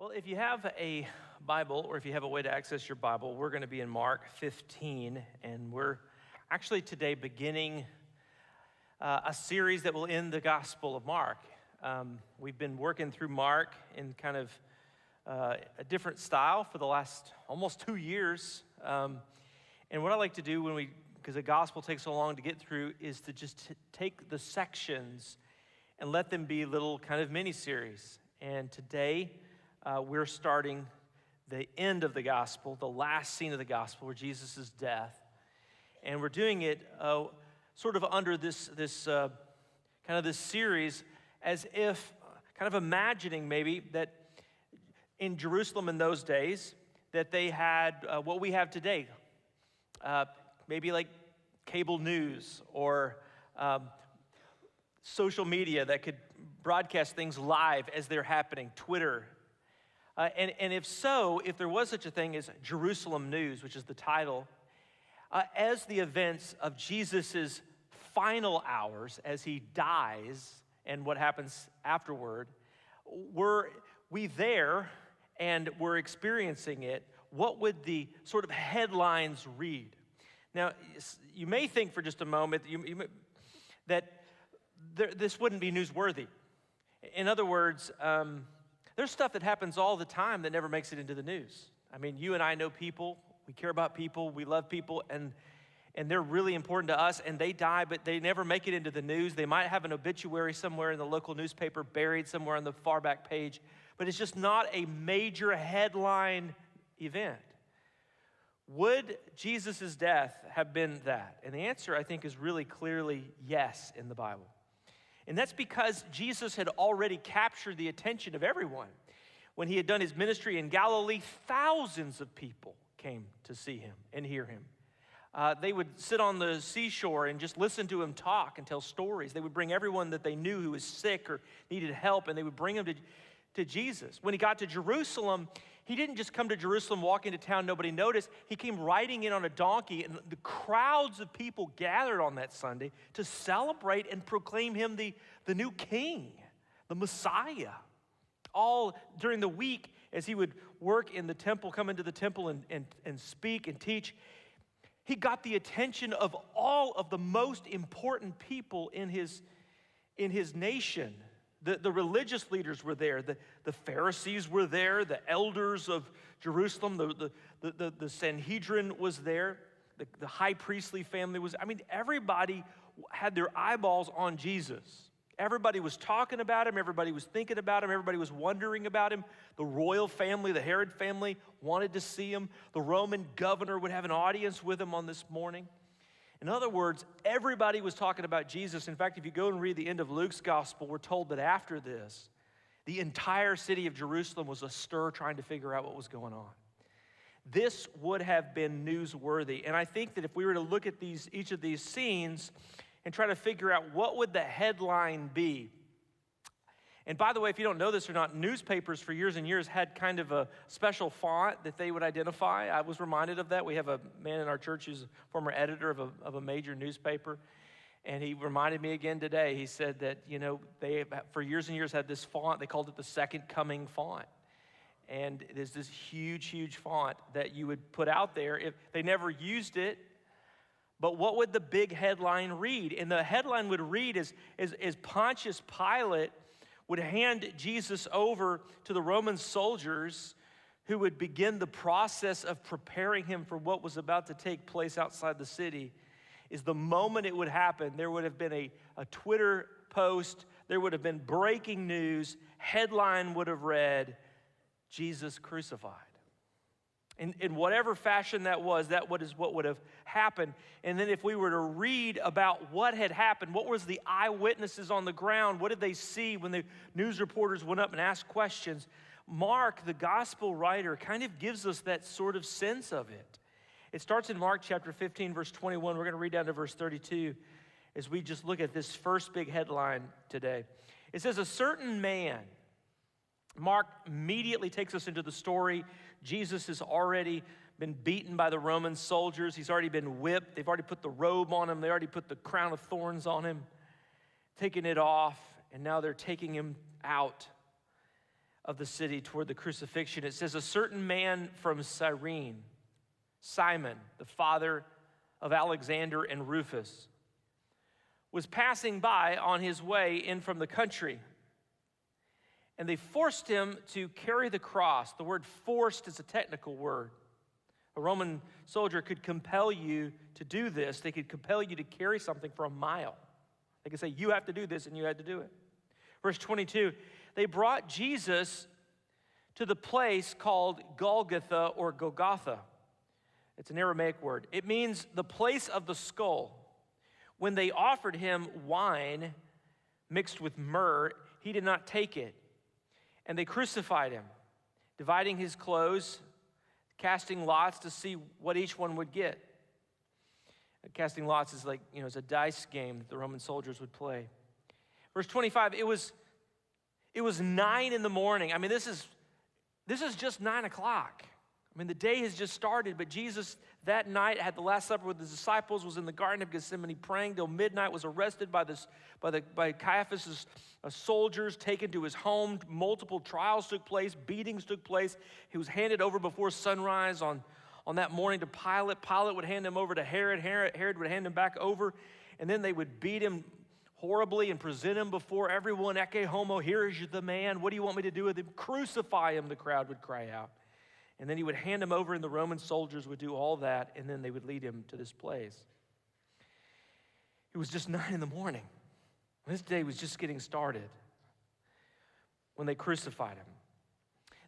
Well, if you have a Bible or if you have a way to access your Bible, we're going to be in Mark 15, and we're actually today beginning a series that will end the Gospel of Mark. We've been working through Mark in kind of a different style for the last almost 2 years. And what I like to do because the Gospel takes so long to get through, is to just take the sections and let them be little kind of mini-series. And today, we're starting the end of the gospel, the last scene of the gospel, where Jesus' death. And we're doing it sort of under this kind of this series, as if kind of imagining maybe that in Jerusalem in those days, that they had what we have today, maybe like cable news or social media that could broadcast things live as they're happening, Twitter. And if so, if there was such a thing as Jerusalem News, which is the title, as the events of Jesus' final hours, as he dies and what happens afterward, were we there and we're experiencing it, what would the sort of headlines read? Now, you may think for just a moment that this wouldn't be newsworthy. In other words, there's stuff that happens all the time that never makes it into the news. I mean, you and I know people, we care about people, we love people, and they're really important to us, and they die, but they never make it into the news. They might have an obituary somewhere in the local newspaper, buried somewhere on the far back page, but it's just not a major headline event. Would Jesus' death have been that? And the answer, I think, is really clearly yes in the Bible. And that's because Jesus had already captured the attention of everyone. When he had done his ministry in Galilee, thousands of people came to see him and hear him. They would sit on the seashore and just listen to him talk and tell stories. They would bring everyone that they knew who was sick or needed help, and they would bring them to Jesus. When he got to Jerusalem, he didn't just come to Jerusalem, walk into town, nobody noticed. He came riding in on a donkey, and the crowds of people gathered on that Sunday to celebrate and proclaim him the new king, the Messiah. All during the week, as he would work in the temple, come into the temple and speak and teach, he got the attention of all of the most important people in his nation. The religious leaders were there. The Pharisees were there. The elders of Jerusalem, the Sanhedrin was there. The high priestly family was. I mean, everybody had their eyeballs on Jesus. Everybody was talking about him. Everybody was thinking about him. Everybody was wondering about him. The royal family, the Herod family, wanted to see him. The Roman governor would have an audience with him on this morning. In other words, everybody was talking about Jesus. In fact, if you go and read the end of Luke's gospel, we're told that after this, the entire city of Jerusalem was astir trying to figure out what was going on. This would have been newsworthy. And I think that if we were to look at each of these scenes and try to figure out what would the headline be. And by the way, if you don't know this or not, newspapers for years and years had kind of a special font that they would identify. I was reminded of that. We have a man in our church who's a former editor of a major newspaper, and he reminded me again today. He said that, they for years and years had this font. They called it the Second Coming font. And there's this huge, huge font that you would put out there. If they never used it, but what would the big headline read? And the headline would read as Pontius Pilate would hand Jesus over to the Roman soldiers who would begin the process of preparing him for what was about to take place outside the city, is the moment it would happen, there would have been a Twitter post, there would have been breaking news, headline would have read, Jesus crucified. In whatever fashion that is what would have happened. And then if we were to read about what had happened, what was the eyewitnesses on the ground, what did they see when the news reporters went up and asked questions, Mark, the gospel writer, kind of gives us that sort of sense of it. It starts in Mark chapter 15, verse 21. We're going to read down to verse 32 as we just look at this first big headline today. It says, a certain man. Mark immediately takes us into the story. Jesus has already been beaten by the Roman soldiers. He's already been whipped. They've already put the robe on him. They already put the crown of thorns on him, taking it off, and now they're taking him out. of the city toward the crucifixion, it says, a certain man from Cyrene, Simon, the father of Alexander and Rufus, was passing by on his way in from the country. And they forced him to carry the cross. The word forced is a technical word. A Roman soldier could compel you to do this. They could compel you to carry something for a mile. They could say, you have to do this, and you had to do it. Verse 22, they brought Jesus to the place called Golgotha or Golgotha. It's an Aramaic word. It means the place of the skull. When they offered him wine mixed with myrrh, he did not take it. And they crucified him, dividing his clothes, casting lots to see what each one would get. Casting lots is like, it's a dice game that the Roman soldiers would play. Verse 25, it was 9 in the morning. I mean, this is just 9 o'clock. I mean, the day has just started, but Jesus that night had the Last Supper with his disciples, was in the Garden of Gethsemane praying till midnight, was arrested by Caiaphas' soldiers, taken to his home. Multiple trials took place, beatings took place. He was handed over before sunrise on that morning to Pilate. Pilate would hand him over to Herod. Herod would hand him back over, and then they would beat him horribly and present him before everyone. Ecce homo, here is the man. What do you want me to do with him? Crucify him, the crowd would cry out. And then he would hand him over, and the Roman soldiers would do all that, and then they would lead him to this place. It was just 9 in the morning. This day was just getting started when they crucified him.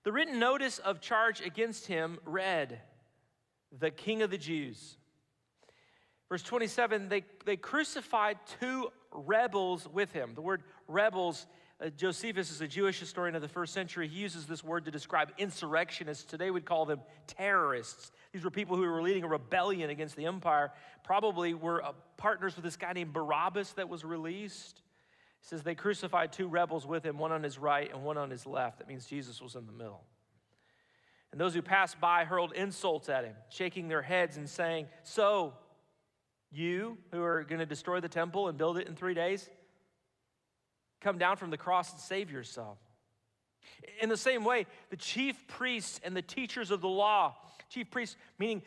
The written notice of charge against him read, the King of the Jews. Verse 27, they crucified 2 rebels with him. The word rebels, Josephus is a Jewish historian of the first century. He uses this word to describe insurrectionists. Today we'd call them terrorists. These were people who were leading a rebellion against the empire, probably were partners with this guy named Barabbas that was released. It says they crucified 2 rebels with him, one on his right and one on his left. That means Jesus was in the middle. And those who passed by hurled insults at him, shaking their heads and saying, so, you who are going to destroy the temple and build it in 3 days, come down from the cross and save yourself. In the same way, the chief priests and the teachers of the law, chief priests meaning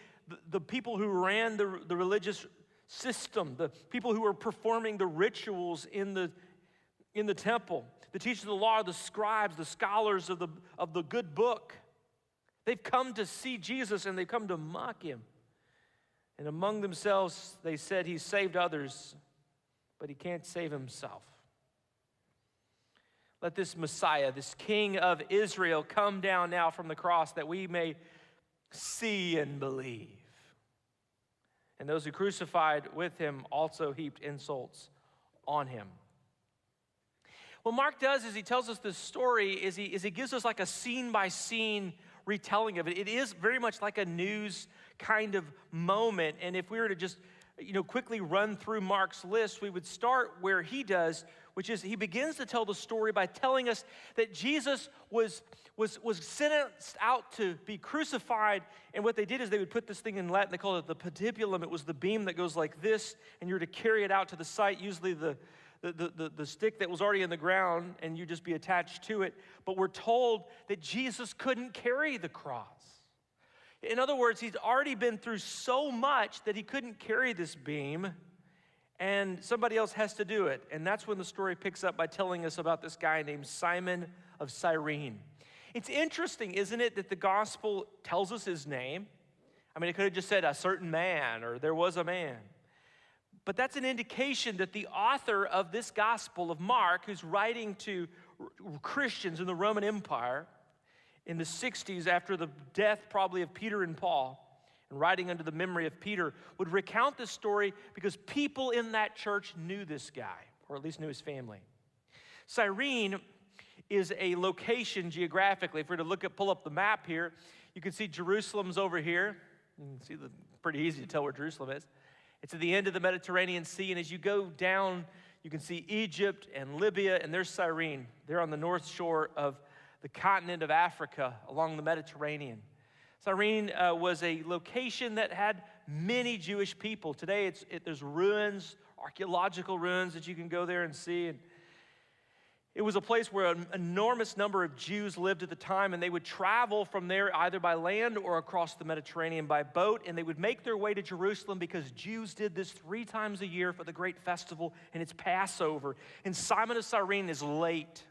the people who ran the religious system, the people who were performing the rituals in the temple, the teachers of the law, the scribes, the scholars of the good book, they've come to see Jesus and they've come to mock him. And among themselves, they said he saved others, but he can't save himself. Let this Messiah, this King of Israel, come down now from the cross that we may see and believe. And those who crucified with him also heaped insults on him. What Mark does is he tells us this story is he gives us like a scene-by-scene retelling of it. It is very much like a news kind of moment. And if we were to just quickly run through Mark's list, we would start where he does, which is he begins to tell the story by telling us that Jesus was sentenced out to be crucified. And what they did is they would put this thing in Latin, they called it the patibulum. It was the beam that goes like this, and you're to carry it out to the site, usually the stick that was already in the ground, and you just be attached to it. But we're told that Jesus couldn't carry the cross. In other words, he's already been through so much that he couldn't carry this beam, and somebody else has to do it. And that's when the story picks up by telling us about this guy named Simon of Cyrene. It's interesting, isn't it, that the gospel tells us his name? I mean, it could have just said a certain man or there was a man. But that's an indication that the author of this gospel of Mark, who's writing to Christians in the Roman Empire in the 60s after the death probably of Peter and Paul, and writing under the memory of Peter, would recount this story because people in that church knew this guy, or at least knew his family. Cyrene is a location geographically. If we were to pull up the map here, you can see Jerusalem's over here. You can see pretty easy to tell where Jerusalem is. It's at the end of the Mediterranean Sea, and as you go down, you can see Egypt and Libya, and there's Cyrene. They're on the north shore of the continent of Africa along the Mediterranean. Cyrene was a location that had many Jewish people. Today, there's ruins, archaeological ruins that you can go there and see. And It was a place where an enormous number of Jews lived at the time, and they would travel from there either by land or across the Mediterranean by boat, and they would make their way to Jerusalem because Jews did this 3 times a year for the great festival, and it's Passover. And Simon of Cyrene is late.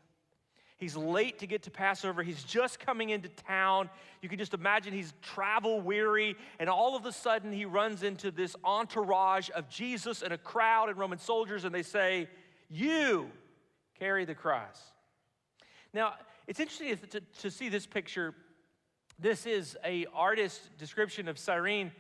He's late to get to Passover. He's just coming into town. You can just imagine he's travel weary, and all of a sudden he runs into this entourage of Jesus and a crowd and Roman soldiers, and they say, "You carry the cross." Now, it's interesting to see this picture. This is an artist's description of Cyrene,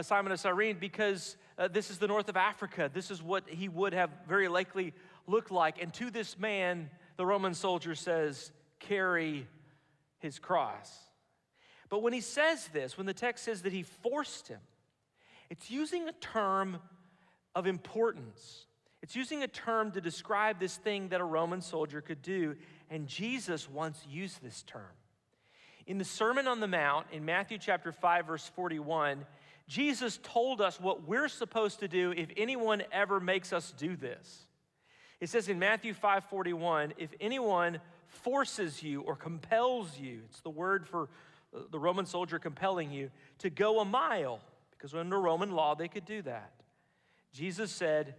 Simon of Cyrene, because this is the north of Africa. This is what he would have very likely looked like. And to this man, the Roman soldier says, "Carry his cross." But when he says this, when the text says that he forced him, it's using a term of importance. It's using a term to describe this thing that a Roman soldier could do, and Jesus once used this term. In the Sermon on the Mount, in Matthew chapter 5, verse 41, Jesus told us what we're supposed to do if anyone ever makes us do this. It says in Matthew 5:41, if anyone forces you or compels you, it's the word for the Roman soldier compelling you, to go a mile, because under Roman law they could do that. Jesus said,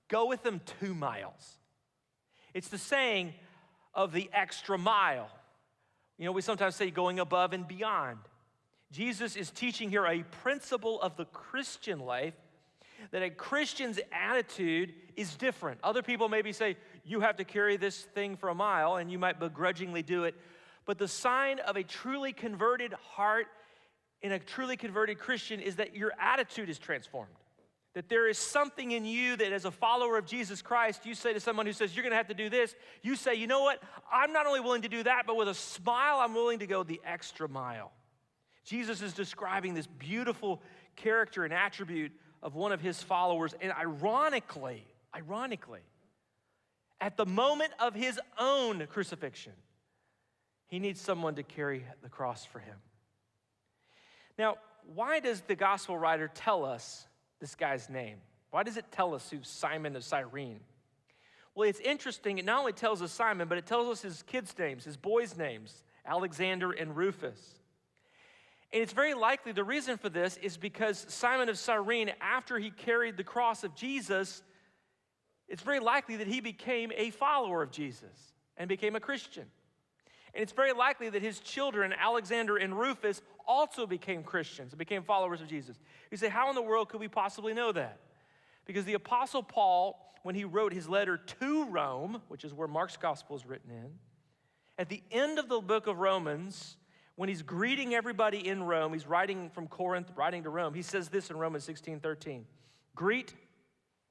go with them 2 miles. It's the saying of the extra mile. You know, we sometimes say going above and beyond. Jesus is teaching here a principle of the Christian life, that a Christian's attitude is different. Other people maybe say, you have to carry this thing for a mile, and you might begrudgingly do it. But the sign of a truly converted heart in a truly converted Christian is that your attitude is transformed. That there is something in you that as a follower of Jesus Christ, you say to someone who says, you're going to have to do this, you say, you know what? I'm not only willing to do that, but with a smile, I'm willing to go the extra mile. Jesus is describing this beautiful character and attribute of one of his followers. And ironically, at the moment of his own crucifixion, he needs someone to carry the cross for him. Now, why does the gospel writer tell us this guy's name? Why does it tell us who's Simon of Cyrene? Well, it's interesting. It not only tells us Simon, but it tells us his kids' names, his boys' names, Alexander and Rufus. And it's very likely the reason for this is because Simon of Cyrene, after he carried the cross of Jesus, it's very likely that he became a follower of Jesus and became a Christian. And it's very likely that his children, Alexander and Rufus, also became Christians and became followers of Jesus. You say, how in the world could we possibly know that? Because the Apostle Paul, when he wrote his letter to Rome, which is where Mark's gospel is written in, at the end of the book of Romans, when he's greeting everybody in Rome, he's writing from Corinth, writing to Rome, he says this in Romans 16:13, greet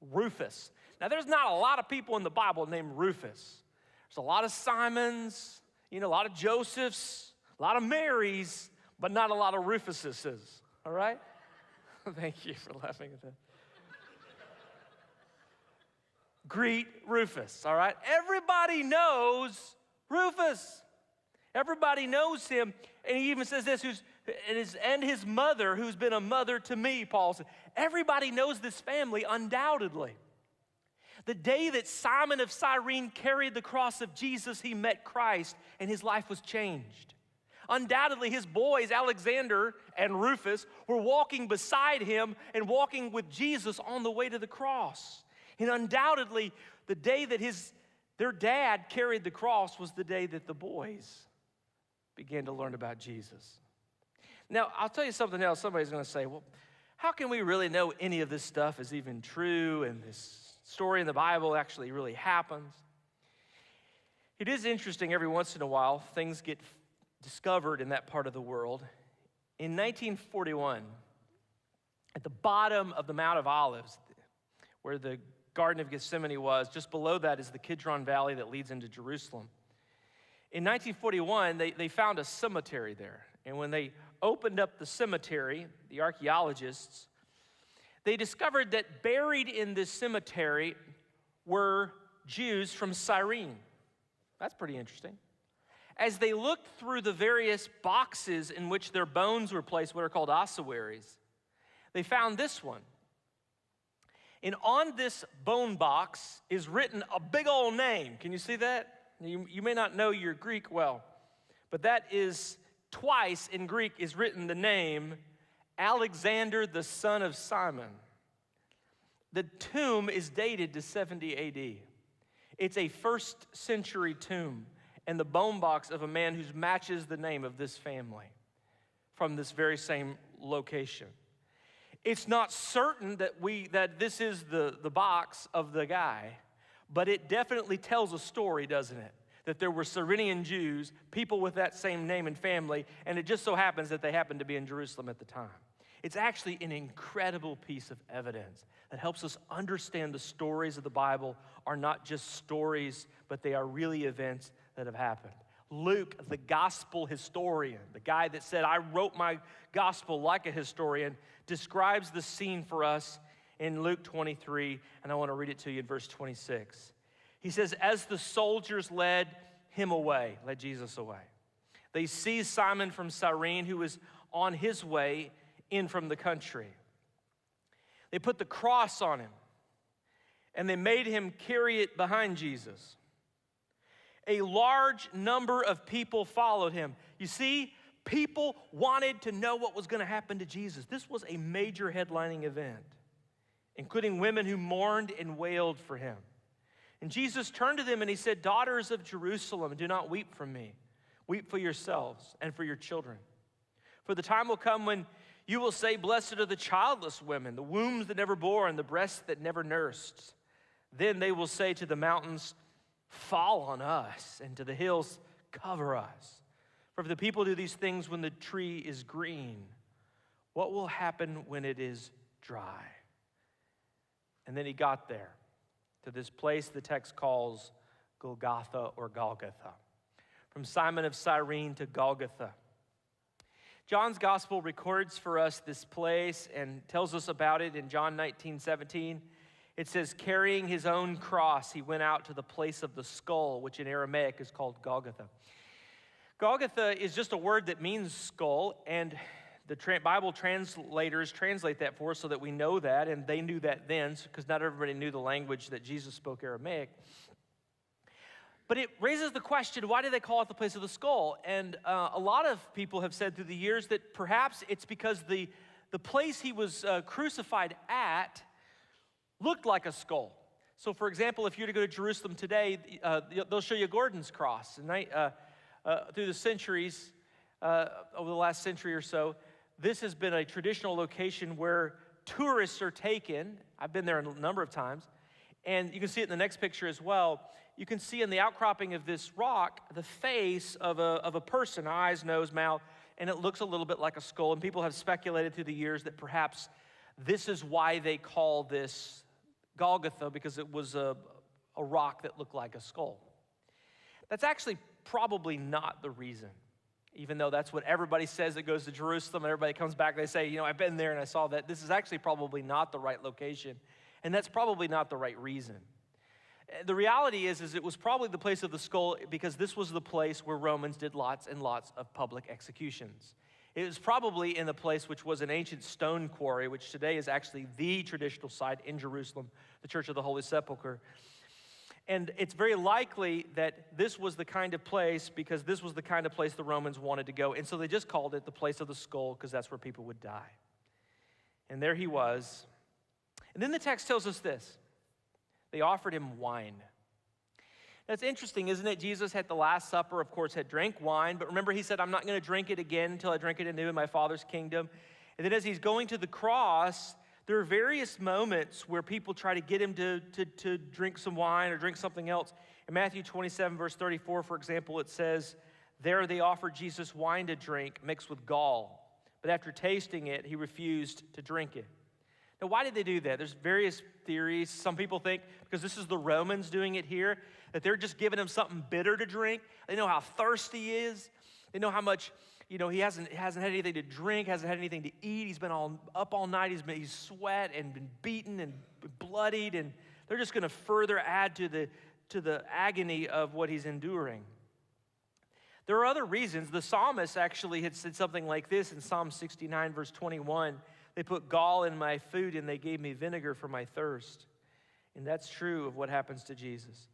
Rufus. Now, there's not a lot of people in the Bible named Rufus. There's a lot of Simons, a lot of Josephs, a lot of Marys, but not a lot of Rufuses, all right? Thank you for laughing at that. Greet Rufus, all right? Everybody knows Rufus. Everybody knows him, and he even says this, and his mother, who's been a mother to me, Paul said. Everybody knows this family, undoubtedly. The day that Simon of Cyrene carried the cross of Jesus, he met Christ, and his life was changed. Undoubtedly, his boys, Alexander and Rufus, were walking beside him and walking with Jesus on the way to the cross. And undoubtedly, the day that their dad carried the cross was the day that the boys began to learn about Jesus. Now, I'll tell you something else. Somebody's going to say, well, how can we really know any of this stuff is even true and this story in the Bible actually really happens? It is interesting every once in a while, things get discovered in that part of the world. In 1941, at the bottom of the Mount of Olives, where the Garden of Gethsemane was, just below that is the Kidron Valley that leads into Jerusalem. In 1941, they found a cemetery there. And when they opened up the cemetery, the archaeologists, they discovered that buried in this cemetery were Jews from Cyrene. That's pretty interesting. As they looked through the various boxes in which their bones were placed, what are called ossuaries, they found this one. And on this bone box is written a big old name. Can you see that? You may not know your Greek well, but that is twice in Greek is written the name Alexander, the son of Simon. The tomb is dated to 70 AD. It's a first century tomb and the bone box of a man who matches the name of this family from this very same location. It's not certain that this is the box of the guy, but it definitely tells a story, doesn't it? That there were Cyrenian Jews, people with that same name and family, and it just so happens that they happened to be in Jerusalem at the time. It's actually an incredible piece of evidence that helps us understand the stories of the Bible are not just stories, but they are really events that have happened. Luke, the gospel historian, the guy that said, I wrote my gospel like a historian, describes the scene for us in Luke 23, and I want to read it to you in verse 26. He says, as the soldiers led Jesus away, they seized Simon from Cyrene, who was on his way in from the country. They put the cross on him, and they made him carry it behind Jesus. A large number of people followed him. You see, people wanted to know what was going to happen to Jesus. This was a major headlining event, including women who mourned and wailed for him. And Jesus turned to them and he said, daughters of Jerusalem, do not weep for me. Weep for yourselves and for your children. For the time will come when you will say, blessed are the childless women, the wombs that never bore, and the breasts that never nursed. Then they will say to the mountains, fall on us, and to the hills, cover us. For if the people do these things when the tree is green, what will happen when it is dry? And then he got there to this place the text calls Golgotha or Golgotha. From Simon of Cyrene to Golgotha. John's gospel records for us this place and tells us about it in John 19:17. It says, carrying his own cross, he went out to the place of the skull, which in Aramaic is called Golgotha. Golgotha is just a word that means skull, and the Bible translators translate that for us so that we know that, and they knew that then, because not everybody knew the language that Jesus spoke, Aramaic. But it raises the question, why do they call it the place of the skull? And a lot of people have said through the years that perhaps it's because the place he was crucified at looked like a skull. So, for example, if you were to go to Jerusalem today, they'll show you Gordon's cross. And through the centuries, over the last century or so, this has been a traditional location where tourists are taken. I've been there a number of times. And you can see it in the next picture as well. You can see in the outcropping of this rock the face of a person, eyes, nose, mouth, and it looks a little bit like a skull. And people have speculated through the years that perhaps this is why they call this Golgotha, because it was a rock that looked like a skull. That's actually probably not the reason, even though that's what everybody says that goes to Jerusalem, and everybody comes back and they say, I've been there and I saw that. This is actually probably not the right location, and that's probably not the right reason. The reality is it was probably the place of the skull because this was the place where Romans did lots and lots of public executions. It was probably in the place which was an ancient stone quarry, which today is actually the traditional site in Jerusalem, the Church of the Holy Sepulchre. And it's very likely that this was the kind of place, because this was the kind of place the Romans wanted to go. And so they just called it the place of the skull because that's where people would die. And there he was. And then the text tells us this. They offered him wine. That's interesting, isn't it? Jesus at the Last Supper, of course, had drank wine. But remember, he said, I'm not going to drink it again until I drink it anew in my Father's kingdom. And then as he's going to the cross, there are various moments where people try to get him to drink some wine or drink something else. In Matthew 27, verse 34, for example, it says, there they offered Jesus wine to drink mixed with gall. But after tasting it, he refused to drink it. Now, why did they do that? There's various theories. Some people think because this is the Romans doing it here, that they're just giving him something bitter to drink. They know how thirsty he is. They know how much, he hasn't had anything to drink, hasn't had anything to eat. He's been up all night. He's sweat and been beaten and bloodied, and they're just going to further add to the agony of what he's enduring. There are other reasons. The psalmist actually had said something like this in Psalm 69, verse 21. They put gall in my food, and they gave me vinegar for my thirst. And that's true of what happens to Jesus.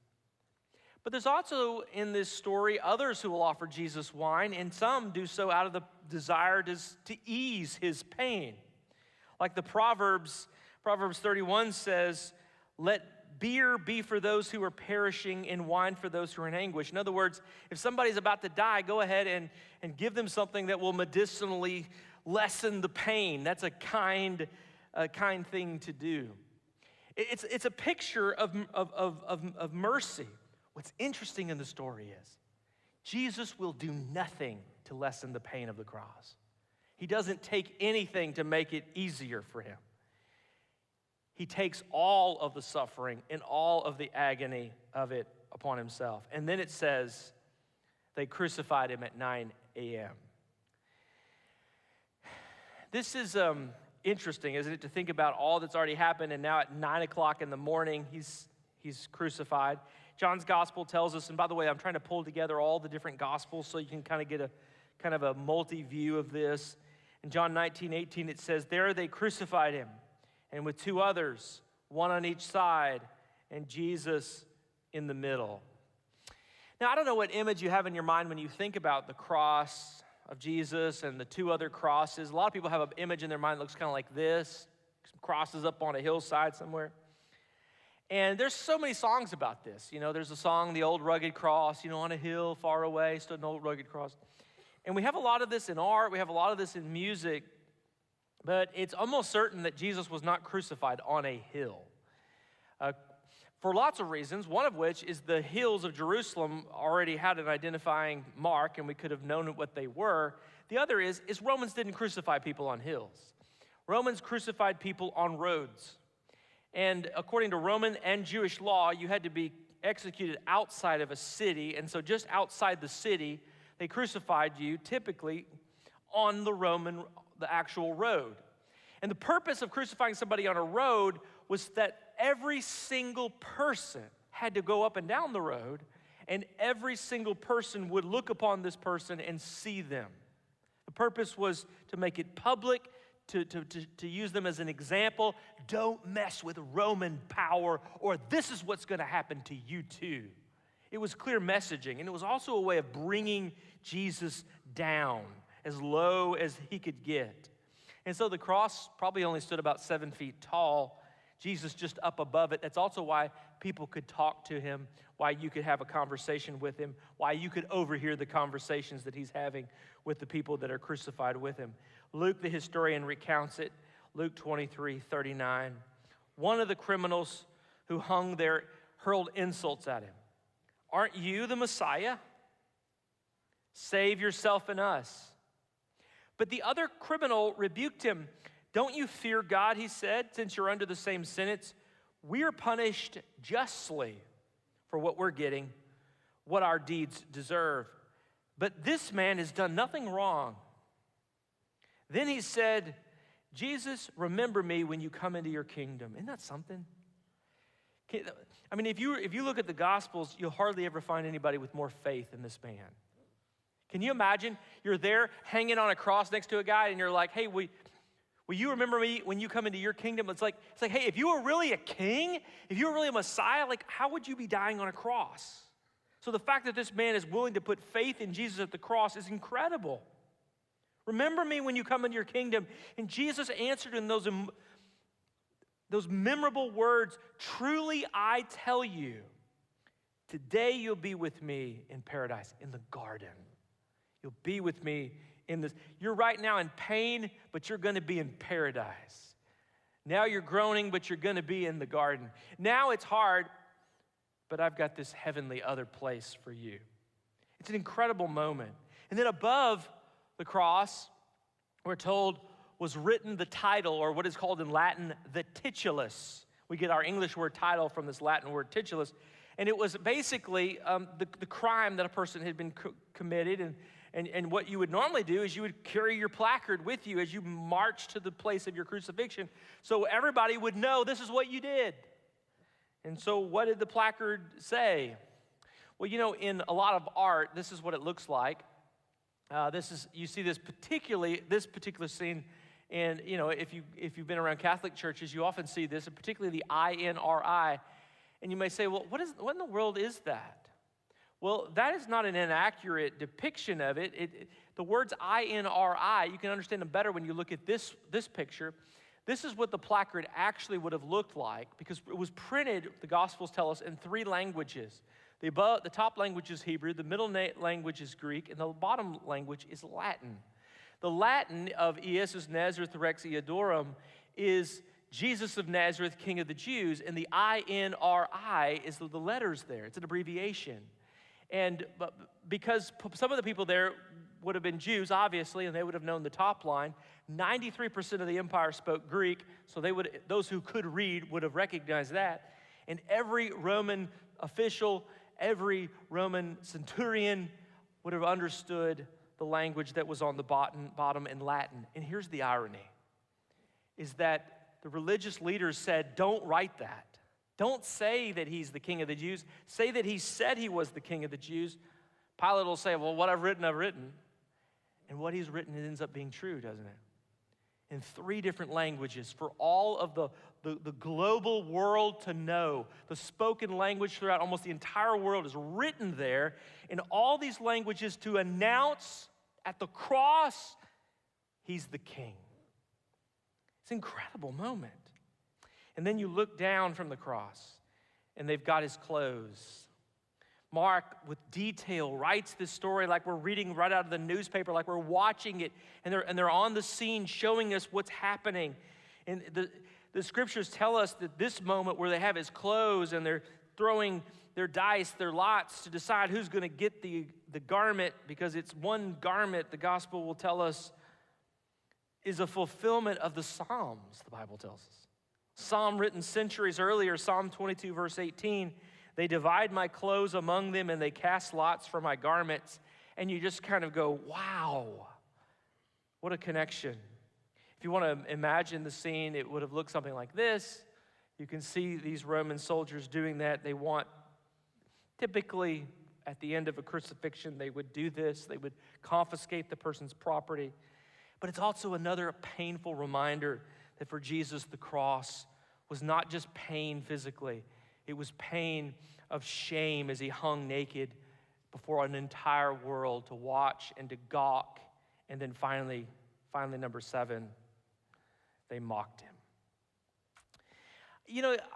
But there's also in this story others who will offer Jesus wine, and some do so out of the desire to ease his pain. Like the Proverbs 31 says, let beer be for those who are perishing and wine for those who are in anguish. In other words, if somebody's about to die, go ahead and give them something that will medicinally lessen the pain. That's a kind thing to do. It's a picture of mercy. What's interesting in the story is Jesus will do nothing to lessen the pain of the cross. He doesn't take anything to make it easier for him. He takes all of the suffering and all of the agony of it upon himself. And then it says they crucified him at 9 a.m. This is interesting, isn't it, to think about all that's already happened, and now at 9 o'clock in the morning, he's crucified. John's gospel tells us, and by the way, I'm trying to pull together all the different gospels so you can kind of get a multi-view of this. In John 19:18, it says, there they crucified him, and with two others, one on each side, and Jesus in the middle. Now, I don't know what image you have in your mind when you think about the cross of Jesus and the two other crosses. A lot of people have an image in their mind that looks kind of like this, some crosses up on a hillside somewhere. And there's so many songs about this. You know, there's a song, The Old Rugged Cross, on a hill far away stood an old rugged cross. And we have a lot of this in art, we have a lot of this in music, but it's almost certain that Jesus was not crucified on a hill. For lots of reasons, one of which is the hills of Jerusalem already had an identifying mark, and we could have known what they were. The other is Romans didn't crucify people on hills. Romans crucified people on roads. And according to Roman and Jewish law, you had to be executed outside of a city. And so just outside the city, they crucified you typically on the actual road. And the purpose of crucifying somebody on a road was that every single person had to go up and down the road, and every single person would look upon this person and see them. The purpose was to make it public, to use them as an example. Don't mess with Roman power, or this is what's going to happen to you too. It was clear messaging, and it was also a way of bringing Jesus down as low as he could get. And so the cross probably only stood about 7 feet tall, Jesus just up above it. That's also why people could talk to him, why you could have a conversation with him, why you could overhear the conversations that he's having with the people that are crucified with him. Luke, the historian, recounts it. Luke 23:39. One of the criminals who hung there hurled insults at him. Aren't you the Messiah? Save yourself and us. But the other criminal rebuked him. Don't you fear God, he said, since you're under the same sentence? We're punished justly for what we're getting, what our deeds deserve. But this man has done nothing wrong. Then he said, Jesus, remember me when you come into your kingdom. Isn't that something? I mean, if you look at the Gospels, you'll hardly ever find anybody with more faith than this man. Can you imagine? You're there hanging on a cross next to a guy, and you're like, hey, will you remember me when you come into your kingdom? It's like, hey, if you were really a king, if you were really a Messiah, like, how would you be dying on a cross? So the fact that this man is willing to put faith in Jesus at the cross is incredible. Remember me when you come into your kingdom. And Jesus answered in those memorable words, truly I tell you, today you'll be with me in paradise, in the garden. You'll be with me in this. You're right now in pain, but you're going to be in paradise. Now you're groaning, but you're going to be in the garden. Now it's hard, but I've got this heavenly other place for you. It's an incredible moment. And then above the cross, we're told, was written the title, or what is called in Latin, the titulus. We get our English word title from this Latin word titulus. And it was basically the crime that a person had been committed. And what you would normally do is you would carry your placard with you as you march to the place of your crucifixion, so everybody would know this is what you did. And so what did the placard say? Well, in a lot of art, this is what it looks like. You see this particular scene And, if you've been around Catholic churches, you often see this, and particularly the INRI. And you may say, well, what in the world is that? Well, that is not an inaccurate depiction of it. The words INRI, you can understand them better when you look at this picture. This is what the placard actually would have looked like, because it was printed, the Gospels tell us, in 3 languages. The top language is Hebrew, the middle language is Greek, and the bottom language is Latin. The Latin of Iesus Nazareth Rex Eodorum is Jesus of Nazareth, King of the Jews, and the INRI is the letters there. It's an abbreviation. And because some of the people there would have been Jews, obviously, and they would have known the top line, 93% of the empire spoke Greek, so those who could read would have recognized that. And every Roman official, every Roman centurion would have understood the language that was on the bottom in Latin. And here's the irony, is that the religious leaders said, don't write that. Don't say that he's the King of the Jews. Say that he said he was the King of the Jews. Pilate will say, well, what I've written, I've written. And what he's written, it ends up being true, doesn't it? In 3 different languages for all of the global world to know. The spoken language throughout almost the entire world is written there in all these languages to announce at the cross, he's the King. It's an incredible moment. And then you look down from the cross, and they've got his clothes. Mark, with detail, writes this story like we're reading right out of the newspaper, like we're watching it, and they're on the scene showing us what's happening. And the scriptures tell us that this moment where they have his clothes and they're throwing their dice, their lots to decide who's going to get the garment, because it's one garment, the gospel will tell us, is a fulfillment of the Psalms, the Bible tells us. Psalm written centuries earlier, Psalm 22, verse 18, they divide my clothes among them and they cast lots for my garments. And you just kind of go, wow, what a connection. If you want to imagine the scene, it would have looked something like this. You can see these Roman soldiers doing that. They want, typically at the end of a crucifixion, they would do this. They would confiscate the person's property. But it's also another painful reminder that for Jesus, the cross was not just pain physically. It was pain of shame as he hung naked before an entire world to watch and to gawk. And then finally, number 7, they mocked him.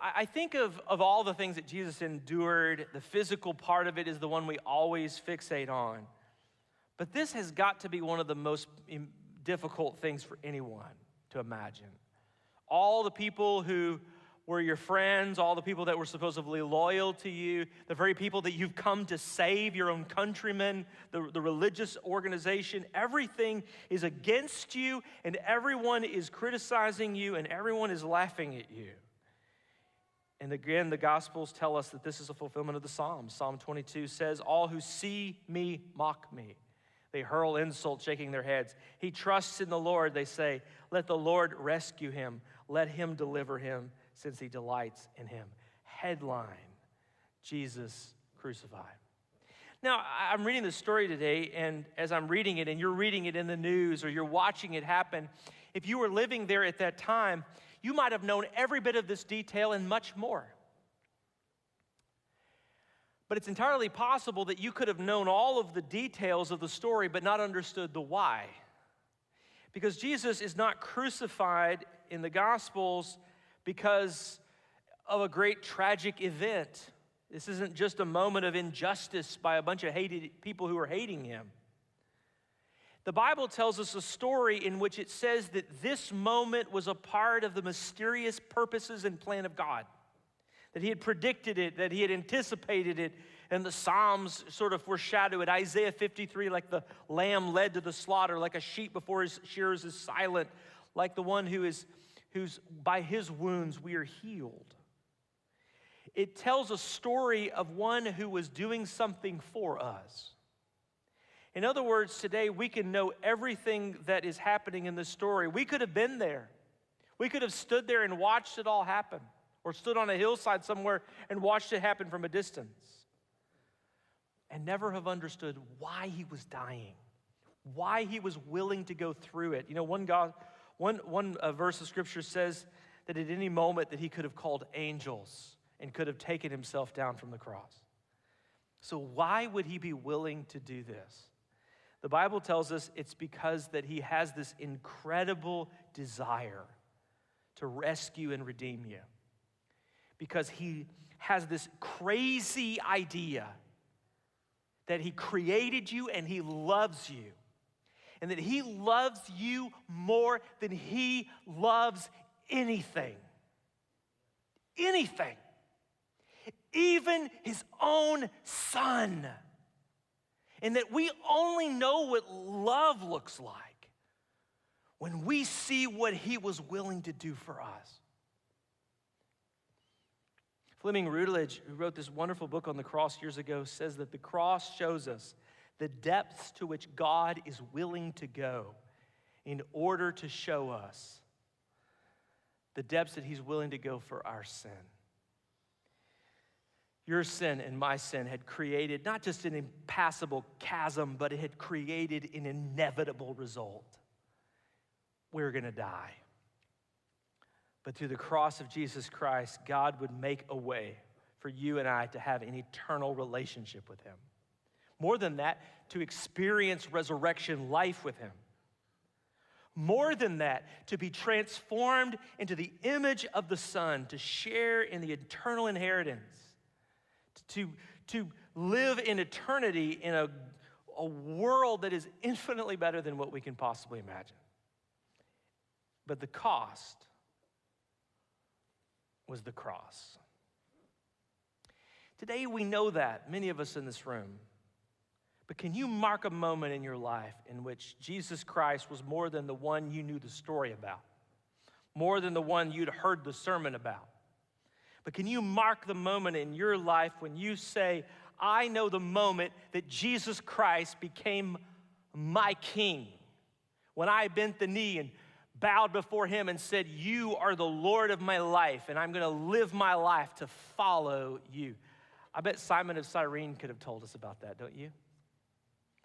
I think of all the things that Jesus endured, the physical part of it is the one we always fixate on. But this has got to be one of the most difficult things for anyone to imagine. All the people who were your friends, all the people that were supposedly loyal to you, the very people that you've come to save, your own countrymen, the religious organization, everything is against you, and everyone is criticizing you, and everyone is laughing at you. And again, the Gospels tell us that this is a fulfillment of the Psalms. Psalm 22 says, all who see me mock me. They hurl insults, shaking their heads. He trusts in the Lord, they say. Let the Lord rescue him. Let him deliver him, since he delights in him. Headline, Jesus crucified. Now, I'm reading this story today, and as I'm reading it, and you're reading it in the news, or you're watching it happen, if you were living there at that time, you might have known every bit of this detail and much more. But it's entirely possible that you could have known all of the details of the story but not understood the why. Because Jesus is not crucified in the Gospels because of a great tragic event. This isn't just a moment of injustice by a bunch of people who are hating him. The Bible tells us a story in which it says that this moment was a part of the mysterious purposes and plan of God. That he had predicted it, that he had anticipated it, and the Psalms sort of foreshadow it. Isaiah 53, like the lamb led to the slaughter, like a sheep before his shearers is silent, like the one who's by his wounds we are healed. It tells a story of one who was doing something for us. In other words, today we can know everything that is happening in this story. We could have been there. We could have stood there and watched it all happen, or stood on a hillside somewhere and watched it happen from a distance, and never have understood why he was dying, why he was willing to go through it. One One verse of Scripture says that at any moment that he could have called angels and could have taken himself down from the cross. So why would he be willing to do this? The Bible tells us it's because that he has this incredible desire to rescue and redeem you. Because he has this crazy idea that he created you and he loves you. And that he loves you more than he loves anything. Anything. Even his own son. And that we only know what love looks like when we see what he was willing to do for us. Fleming Rutledge, who wrote this wonderful book on the cross years ago, says that the cross shows us the depths to which God is willing to go in order to show us the depths that he's willing to go for our sin. Your sin and my sin had created not just an impassable chasm, but it had created an inevitable result. We're going to die. But through the cross of Jesus Christ, God would make a way for you and I to have an eternal relationship with him. More than that, to experience resurrection life with him. More than that, to be transformed into the image of the Son, to share in the eternal inheritance, to live in eternity in a world that is infinitely better than what we can possibly imagine. But the cost was the cross. Today we know that, many of us in this room. But can you mark a moment in your life in which Jesus Christ was more than the one you knew the story about, more than the one you'd heard the sermon about? But can you mark the moment in your life when you say, I know the moment that Jesus Christ became my king, when I bent the knee and bowed before him and said, you are the Lord of my life, and I'm going to live my life to follow you. I bet Simon of Cyrene could have told us about that, don't you?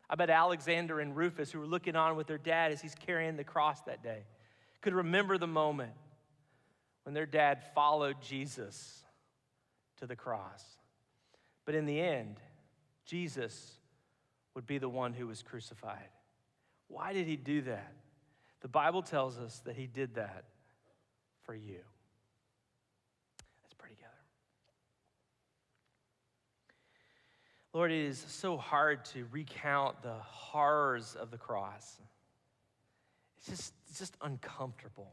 I bet Alexander and Rufus, who were looking on with their dad as he's carrying the cross that day, could remember the moment when their dad followed Jesus to the cross. But in the end, Jesus would be the one who was crucified. Why did he do that? The Bible tells us that he did that for you. Let's pray together. Lord, it is so hard to recount the horrors of the cross. It's just uncomfortable.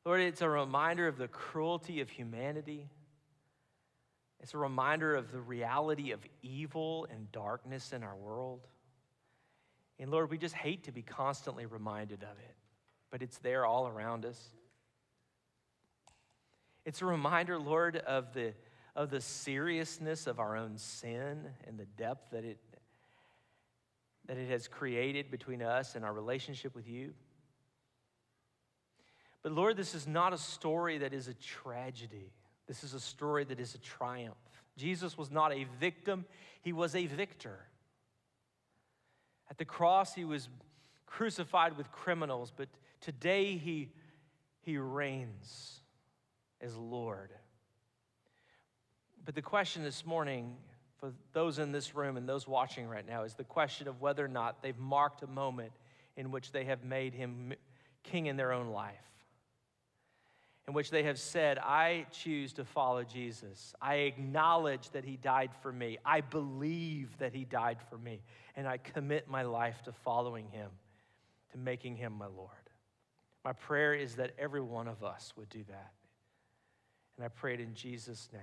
Lord, it's a reminder of the cruelty of humanity. It's a reminder of the reality of evil and darkness in our world. And Lord, we just hate to be constantly reminded of it, but it's there all around us. It's a reminder, Lord, of the seriousness of our own sin and the depth that it has created between us and our relationship with you. But Lord, this is not a story that is a tragedy. This is a story that is a triumph. Jesus was not a victim, he was a victor. At the cross, he was crucified with criminals, but today he reigns as Lord. But the question this morning for those in this room and those watching right now is the question of whether or not they've marked a moment in which they have made him king in their own life, in which they have said, I choose to follow Jesus. I acknowledge that he died for me. I believe that he died for me. And I commit my life to following him, to making him my Lord. My prayer is that every one of us would do that. And I pray it in Jesus' name.